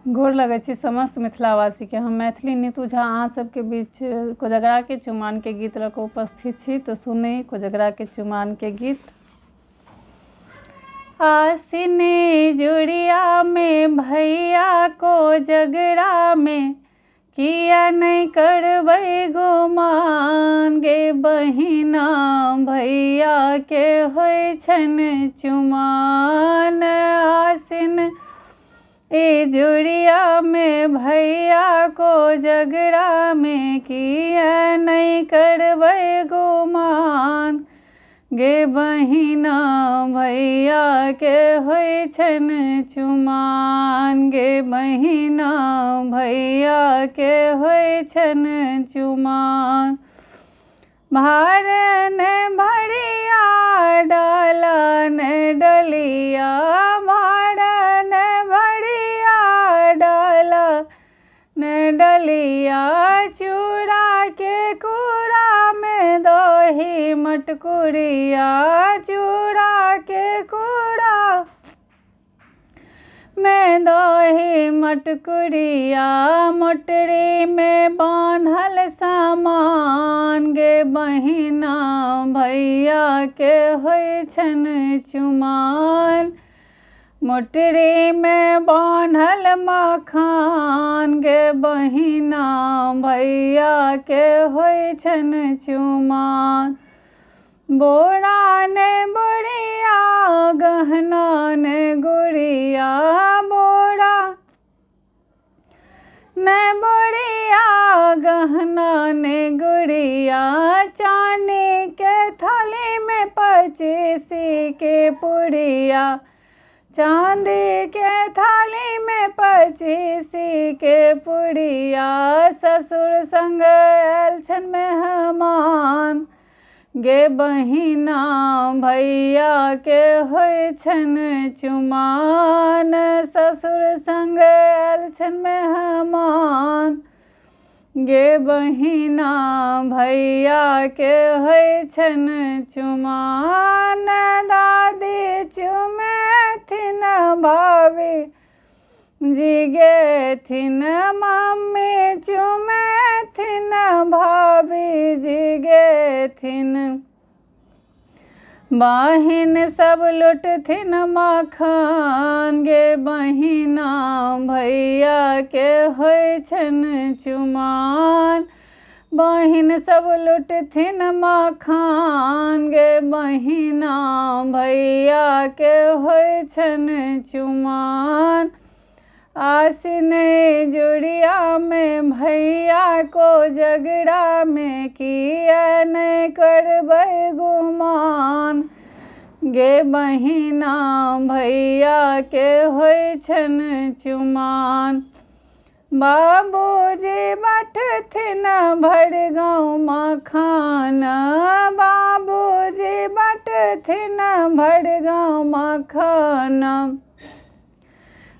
गोर लगै छी समस्त मिथिलावासी के। हम मैथिली नीतू झा अहाँ सबके बीच कोजगरा के चुमान के गीत लऽ कऽ उपस्थित छी। तो सुनी कोजगरा के चुमान के गीत। आसिनी जुड़िया में भैया कोजगरा में किया नहीं करबै गुमान गे बहिना भैया के होय छन चुमान। आसिन ए जुड़िया में भैया कोजगरा में किया नहीं करबै गुमान गे बहिना भैया के होय छन चुमान गे बहिना भैया के होय छन चुमान। भार ने भरिया डाला ने डलिया भार ने भरिया डाला ने डलिया चूड़ा के कूड़ा में दही मटकुरिया चूड़ा के कूड़ा में दही मटकुरिया मोटरी में बांधल सामान गे बहिना भैया के होय छन चुमान। मोटरी में बांधल मखान गे बहिना भैया के होय छन चुमान। बोरा ने बोरिया गहना ने गुड़िया बोरा ने बोरिया गहना ने गुड़िया चांदी के थाली में पचीसी के पुड़िया चांदी के थाली में पचीसी के पुड़िया। ससुर संग आयल छन मेहमान गे बहिना भैया के होय छन चुमान। ससुर संग आयल छन मेहमान गे बहिना भैया के होय छन चुमान। दादी चुमेथिन भाभी जी गेथिन मम्मी चुमेथिन भाभी जी गेथिन। बहिन सब लुटथिन मखान गे बहिना भैया के होय छन चुमान। बहिन सब लुटथिन मखान गे बहिना भैया के होय छन चुमान। आसिन जुड़िया में भैया कोजगरा में किया नहीं करबै गुमान गे बहिना भैया के होय छन चुमान। बाबूजी बटथिन भर गाँव मखान बाबूजी बटथिन भर गाँव मखान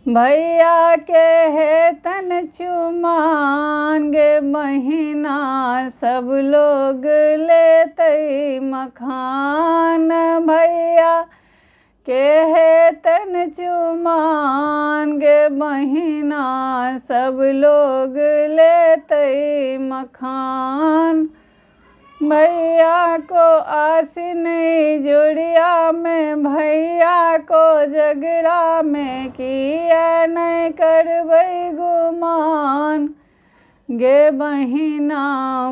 भैया के हेतन चुमान गे बहिना सब लोग लेतै मखान भैया के हेतन चुमान गे बहिना सब लोग लेतै मखान। भैया को आसिन जुड़िया में भैया कोजगरा में किया नहीं करबै गुमान गे बहिना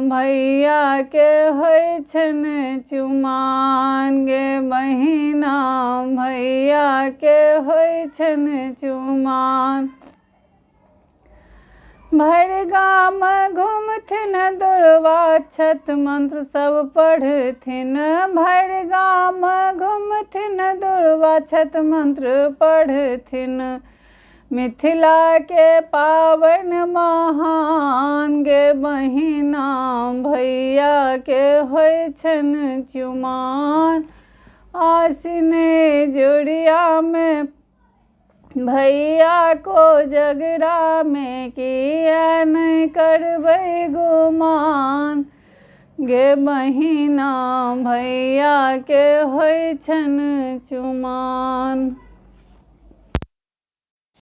भैया के होय छन चुमान गे बहिना भैया के होय छन चुमान। भर गाम घूमथिन दुर्वाक्षत मंत्र सब पढ़थिन भर गाम घूमथिन दुर्वाक्षत मंत्र पढ़थिन। मिथिला के पावन महान गे बहिना भैया के होय छन चुमान। आसिन जुड़िया में भैया कोजगरा में किया नहीं करबै गुमान गे बहिना भैया के होय छन चुमान।